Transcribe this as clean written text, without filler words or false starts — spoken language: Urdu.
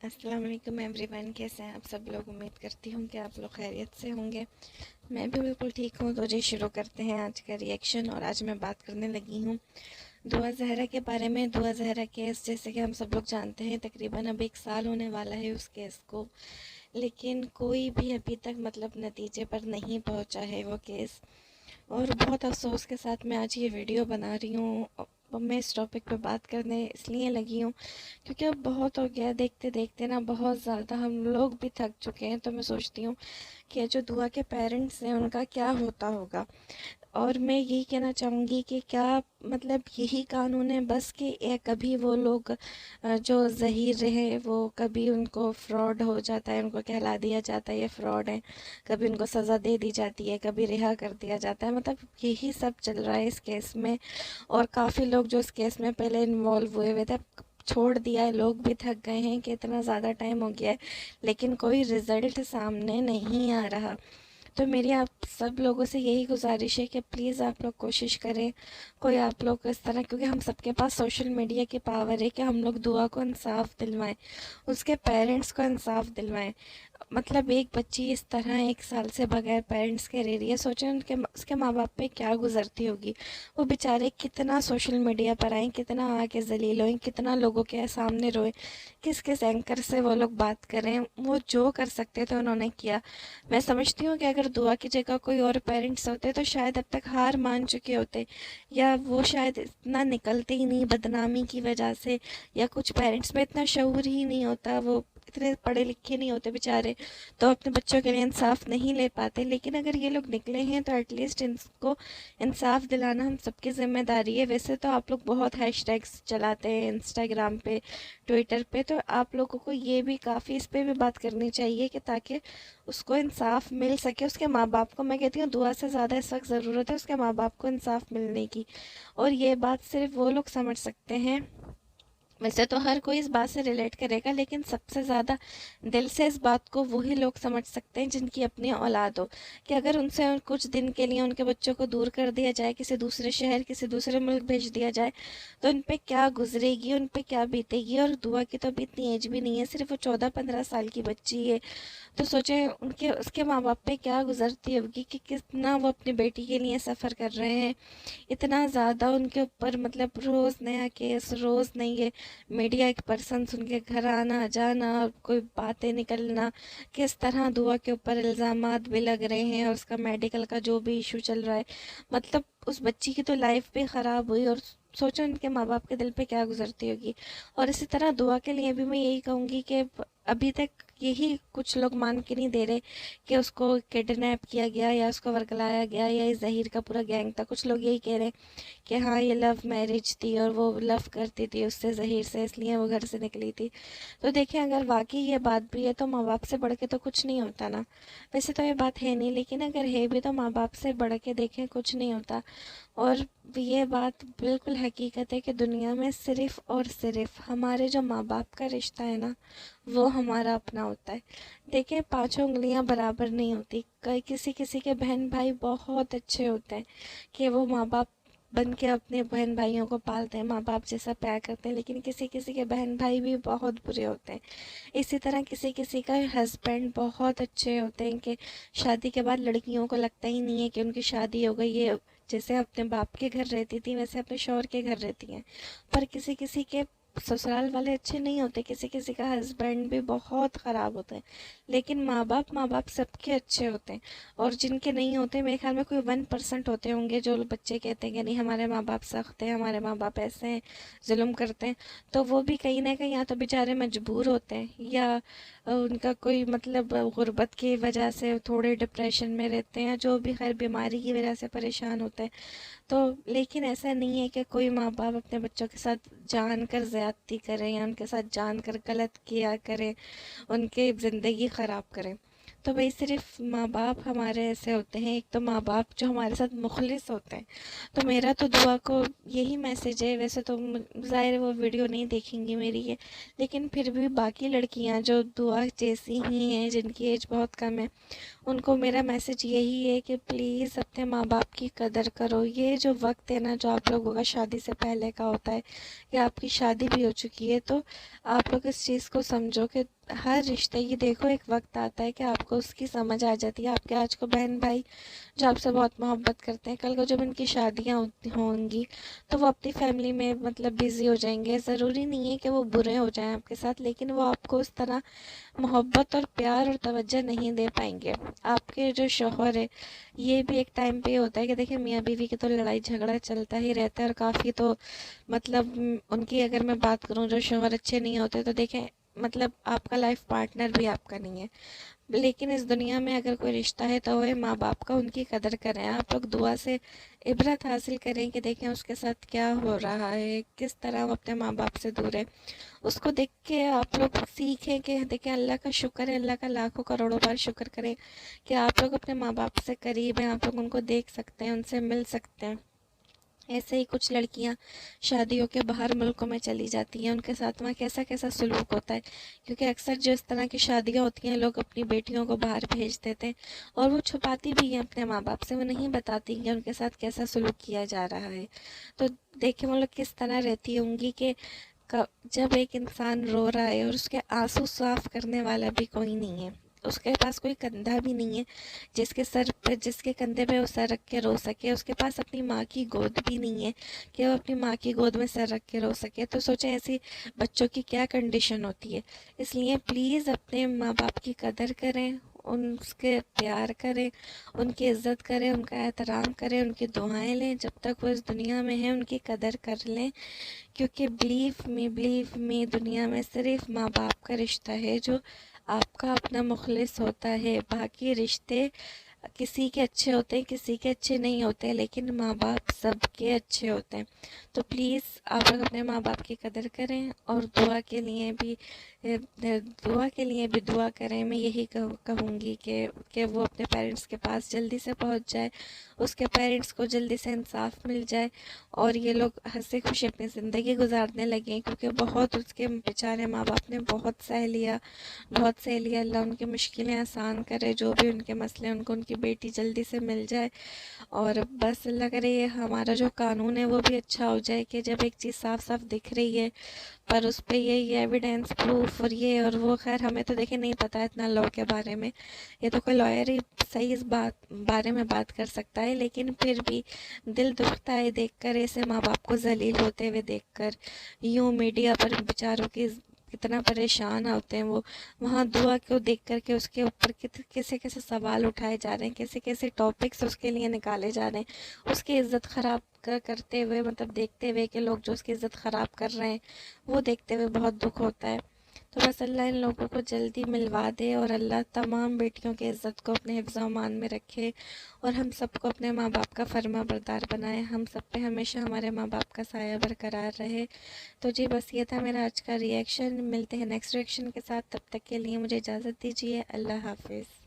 السلام علیکم ایوری ون، کیسے ہیں آپ سب لوگ؟ امید کرتی ہوں کہ آپ لوگ خیریت سے ہوں گے۔ میں بھی بالکل ٹھیک ہوں۔ تو جی شروع کرتے ہیں آج کا ریئیکشن، اور آج میں بات کرنے لگی ہوں دعا زہرا کے بارے میں۔ دعا زہرا کیس جیسے کہ ہم سب لوگ جانتے ہیں تقریباً اب 1 سال ہونے والا ہے اس کیس کو، لیکن کوئی بھی ابھی تک نتیجے پر نہیں پہنچا ہے وہ کیس۔ اور بہت افسوس کے ساتھ میں آج یہ ویڈیو بنا رہی ہوں۔ میں اس ٹاپک پہ بات کرنے اس لیے لگی ہوں کیونکہ اب بہت ہو گیا، دیکھتے دیکھتے نا بہت زیادہ ہم لوگ بھی تھک چکے ہیں۔ تو میں سوچتی ہوں کہ جو دعا کے پیرنٹس ہیں ان کا کیا ہوتا ہوگا۔ اور میں یہی کہنا چاہوں گی کہ کیا یہی قانون ہے بس کہ کبھی وہ لوگ جو ظہیر رہے وہ کبھی ان کو فراڈ ہو جاتا ہے، ان کو کہلا دیا جاتا ہے یہ فراڈ ہے، کبھی ان کو سزا دے دی جاتی ہے، کبھی رہا کر دیا جاتا ہے۔ یہی سب چل رہا ہے اس کیس میں، اور کافی لوگ جو اس کیس میں پہلے انوالو ہوئے تھے چھوڑ دیا ہے، لوگ بھی تھک گئے ہیں کہ اتنا زیادہ ٹائم ہو گیا ہے لیکن کوئی رزلٹ سامنے نہیں آ رہا۔ تو میری آپ سب لوگوں سے یہی گزارش ہے کہ پلیز آپ لوگ کوشش کریں، کوئی آپ لوگ اس طرح، کیونکہ ہم سب کے پاس سوشل میڈیا کی پاور ہے کہ ہم لوگ دعا کو انصاف دلوائیں، اس کے پیرنٹس کو انصاف دلوائیں۔ ایک بچی اس طرح 1 سال سے بغیر پیرنٹس کے رہ رہی ہے، سوچیں اس کے ماں باپ پہ کیا گزرتی ہوگی۔ وہ بیچارے کتنا سوشل میڈیا پر آئیں، کتنا آگے ذلیل ہوئیں، کتنا لوگوں کے سامنے روئے، کس کس اینکر سے وہ لوگ بات کریں، وہ جو کر سکتے تھے انہوں نے کیا۔ میں سمجھتی ہوں کہ اگر دعا کی جگہ کوئی اور پیرنٹس ہوتے تو شاید اب تک ہار مان چکے ہوتے، یا وہ شاید اتنا نکلتے ہی نہیں بدنامی کی وجہ سے، یا کچھ پیرنٹس میں اتنا شعور ہی نہیں ہوتا، وہ اتنے پڑھے لکھے نہیں ہوتے بیچارے، تو اپنے بچوں کے لیے انصاف نہیں لے پاتے۔ لیکن اگر یہ لوگ نکلے ہیں تو ایٹ لیسٹ ان کو انصاف دلانا ہم سب کی ذمہ داری ہے۔ ویسے تو آپ لوگ بہت ہیش ٹیگس چلاتے ہیں انسٹاگرام پہ، ٹویٹر پہ، تو آپ لوگوں کو یہ بھی کافی اس پہ بھی بات کرنی چاہیے کہ تاکہ اس کو انصاف مل سکے۔ اس کے ماں باپ کو، میں کہتی ہوں دعا سے زیادہ اس وقت ضرورت ہے اس کے ماں باپ کو انصاف ملنے کی، اور یہ بات صرف وہ لوگ سمجھ سکتے ہیں۔ ویسے تو ہر کوئی اس بات سے ریلیٹ کرے گا، لیکن سب سے زیادہ دل سے اس بات کو وہی لوگ سمجھ سکتے ہیں جن کی اپنی اولاد ہو، کہ اگر ان سے کچھ دن کے لیے ان کے بچوں کو دور کر دیا جائے، کسی دوسرے شہر، کسی دوسرے ملک بھیج دیا جائے، تو ان پہ کیا گزرے گی، ان پہ کیا بیتے گی۔ اور دعا کی تو ابھی اتنی ایج بھی نہیں ہے، صرف وہ 14-15 سال کی بچی ہے، تو سوچیں اس کے ماں باپ پہ کیا گزرتی ہوگی کہ کتنا وہ اپنی بیٹی کے لیے سفر کر رہے ہیں، اتنا زیادہ ان کے اوپر روز نیا کیس، روز نئی میڈیا ایک پرسنس ان کے گھر آنا جانا، کوئی باتیں نکلنا، کس طرح دعا کے اوپر الزامات بھی لگ رہے ہیں، اور اس کا میڈیکل کا جو بھی ایشو چل رہا ہے، اس بچی کی تو لائف بھی خراب ہوئی، اور سوچو ان کے ماں باپ کے دل پہ کیا گزرتی ہوگی۔ اور اسی طرح دعا کے لیے بھی میں یہی کہوں گی کہ ابھی تک یہی کچھ لوگ مان کے نہیں دے رہے کہ اس کو کڈنیپ کیا گیا یا اس کو ورگلایا گیا یا یہ ظہیر کا پورا گینگ تھا۔ کچھ لوگ یہی کہہ رہے کہ ہاں یہ لو میرج تھی اور وہ لو کرتی تھی اس سے، ظہیر سے، اس لیے وہ گھر سے نکلی تھی۔ تو دیکھیں اگر واقعی یہ بات بھی ہے تو ماں باپ سے بڑھ کے تو کچھ نہیں ہوتا نا۔ ویسے تو یہ بات ہے نہیں، لیکن اگر ہے بھی تو ماں باپ سے بڑھ کے دیکھیں کچھ نہیں ہوتا۔ اور یہ بات بالکل حقیقت ہے کہ دنیا میں صرف اور صرف ہمارے جو ماں باپ کا رشتہ ہے نا وہ ہمارا اپنا ہوتا ہے۔ دیکھیں 5 انگلیاں برابر نہیں ہوتی، کسی کسی کے بہن بھائی بہت اچھے ہوتے ہیں کہ وہ ماں باپ بن کے اپنے بہن بھائیوں کو پالتے ہیں، ماں باپ جیسا پیار کرتے ہیں، لیکن کسی کسی کے بہن بھائی بھی بہت برے ہوتے ہیں۔ اسی طرح کسی کسی کا ہسبینڈ بہت اچھے ہوتے ہیں کہ شادی کے بعد لڑکیوں کو لگتا ہی نہیں ہے کہ ان کی شادی ہو گئی، یہ جیسے اپنے باپ کے گھر رہتی تھی ویسے اپنے شوہر کے گھر رہتی ہیں۔ پر کسی کسی کے سسرال والے اچھے نہیں ہوتے، کسی کسی کا ہسبینڈ بھی بہت خراب ہوتا ہے، لیکن ماں باپ سب کے اچھے ہوتے ہیں۔ اور جن کے نہیں ہوتے میرے خیال میں کوئی 1% ہوتے ہوں گے جو بچے کہتے ہیں کہ نہیں ہمارے ماں باپ سخت ہیں، ہمارے ماں باپ ایسے ہیں، ظلم کرتے ہیں، تو وہ بھی کہیں نہ کہیں یا تو بیچارے مجبور ہوتے ہیں، یا ان کا کوئی غربت کی وجہ سے تھوڑے ڈپریشن میں رہتے ہیں، جو بھی خیر بیماری کی وجہ سے پریشان ہوتے ہیں۔ تو لیکن ایسا نہیں ہے کہ کوئی ماں باپ اپنے بچوں کے ساتھ جان کر زیادتی کریں یا ان کے ساتھ جان کر غلط کیا کریں، ان کی زندگی خراب کریں۔ تو بھئی صرف ماں باپ ہمارے ایسے ہوتے ہیں، ایک تو ماں باپ جو ہمارے ساتھ مخلص ہوتے ہیں۔ تو میرا تو دعا کو یہی میسج ہے، ویسے تو ظاہر ہے وہ ویڈیو نہیں دیکھیں گی میری یہ، لیکن پھر بھی باقی لڑکیاں جو دعا جیسی ہی ہیں جن کی ایج بہت کم ہے، ان کو میرا میسج یہی ہے کہ پلیز اپنے ماں باپ کی قدر کرو۔ یہ جو وقت ہے نا جو آپ لوگوں کا شادی سے پہلے کا ہوتا ہے، یا آپ کی شادی بھی ہو چکی ہے، تو آپ لوگ اس چیز کو سمجھو کہ ہر رشتے کی دیکھو ایک وقت آتا ہے کہ آپ کو اس کی سمجھ آ جاتی ہے. آپ کے آج کو بہن بھائی جو آپ سے بہت محبت کرتے ہیں، کل کو جب ان کی شادیاں ہوں گی تو وہ اپنی فیملی میں مطلب بزی ہو جائیں گے. ضروری نہیں ہے کہ وہ برے ہو جائیں آپ کے ساتھ، لیکن وہ آپ کو اس طرح محبت اور پیار اور توجہ نہیں دے پائیں گے. آپ کے جو شوہر ہے، یہ بھی ایک ٹائم پہ یہ ہوتا ہے کہ دیکھیں میاں بیوی کی تو لڑائی جھگڑا چلتا ہی رہتا ہے، اور کافی تو مطلب ان کی اگر میں بات کروں جو شوہر اچھے نہیں ہوتے تو دیکھیں مطلب آپ کا لائف پارٹنر بھی آپ کا نہیں ہے. لیکن اس دنیا میں اگر کوئی رشتہ ہے تو وہ ہے ماں باپ کا. ان کی قدر کریں. آپ لوگ دعا سے عبرت حاصل کریں کہ دیکھیں اس کے ساتھ کیا ہو رہا ہے، کس طرح وہ اپنے ماں باپ سے دور ہے. اس کو دیکھ کے آپ لوگ سیکھیں کہ دیکھیں اللہ کا شکر ہے، اللہ کا لاکھوں کروڑوں بار شکر کریں کہ آپ لوگ اپنے ماں باپ سے قریب ہیں، آپ لوگ ان کو دیکھ سکتے ہیں، ان سے مل سکتے ہیں. ایسے ہی کچھ لڑکیاں شادیوں کے باہر ملکوں میں چلی جاتی ہیں، ان کے ساتھ وہاں کیسا کیسا سلوک ہوتا ہے. کیونکہ اکثر جو اس طرح کی شادیاں ہوتی ہیں لوگ اپنی بیٹیوں کو باہر بھیج دیتے ہیں، اور وہ چھپاتی بھی ہیں اپنے ماں باپ سے. وہ نہیں بتاتی کہ ان کے ساتھ کیسا سلوک کیا جا رہا ہے. تو دیکھیں وہ لوگ کس طرح رہتی ہوں گی کہ جب ایک انسان رو رہا ہے اور اس کے آنسو صاف کرنے والا بھی کوئی نہیں ہے، اس کے پاس کوئی کندھا بھی نہیں ہے جس کے کندھے پہ وہ سر رکھ کے رو سکے. اس کے پاس اپنی ماں کی گود بھی نہیں ہے کہ وہ اپنی ماں کی گود میں سر رکھ کے رو سکے. تو سوچیں ایسی بچوں کی کیا کنڈیشن ہوتی ہے. اس لیے پلیز اپنے ماں باپ کی قدر کریں، ان کے پیار کریں، ان کی عزت کریں، ان کا احترام کریں، ان کی دعائیں لیں. جب تک وہ اس دنیا میں ہیں ان کی قدر کر لیں، کیونکہ بلیو می دنیا میں صرف ماں باپ کا رشتہ ہے جو آپ کا اپنا مخلص ہوتا ہے. باقی رشتے کسی کے اچھے ہوتے ہیں، کسی کے اچھے نہیں ہوتے، لیکن ماں باپ سب کے اچھے ہوتے ہیں. تو پلیز آپ لوگ اپنے ماں باپ کی قدر کریں، اور دعا کے لیے بھی دعا کریں. میں یہی کہوں گی کہ وہ اپنے پیرنٹس کے پاس جلدی سے پہنچ جائے، اس کے پیرنٹس کو جلدی سے انصاف مل جائے، اور یہ لوگ ہنسی خوشی اپنی زندگی گزارنے لگیں. کیونکہ بہت اس کے بیچارے ماں باپ نے بہت سہ لیا. اللہ ان کی مشکلیں آسان کرے، جو بھی ان کے مسئلے ان کو ان کی بیٹی جلدی سے مل جائے. اور بس اللہ کرے یہ ہمارا جو قانون ہے وہ بھی اچھا ہو جائے کہ جب ایک چیز صاف صاف دکھ رہی ہے پر اس پہ یہ ایویڈینس پروف اور یہ اور وہ، خیر ہمیں تو دیکھیں نہیں پتا اتنا لاء کے بارے میں، یہ تو کوئی لائر ہی صحیح اس بارے میں بات کر سکتا ہے. لیکن پھر بھی دل دکھتا ہے دیکھ کر ایسے ماں باپ کو ذلیل ہوتے ہوئے دیکھ کر. یوں میڈیا پر بیچاروں کی کتنا پریشان ہوتے ہیں وہ، وہاں دعا کو دیکھ کر کے اس کے اوپر کیسے کیسے سوال اٹھائے جا رہے ہیں، کیسے کیسے ٹاپکس اس کے لیے نکالے جا رہے ہیں، اس کی عزت خراب کرتے ہوئے، مطلب دیکھتے ہوئے کہ لوگ جو اس کی عزت خراب کر رہے ہیں وہ دیکھتے ہوئے بہت دکھ ہوتا ہے. تو بس اللہ ان لوگوں کو جلدی ملوا دے، اور اللہ تمام بیٹیوں کی عزت کو اپنے حفظ و امان میں رکھے، اور ہم سب کو اپنے ماں باپ کا فرما بردار بنائے. ہم سب پہ ہمیشہ ہمارے ماں باپ کا سایہ برقرار رہے. تو جی بس یہ تھا میرا آج کا ریئیکشن. ملتے ہیں نیکسٹ ریئیکشن کے ساتھ، تب تک کے لیے مجھے اجازت دیجیے. اللہ حافظ.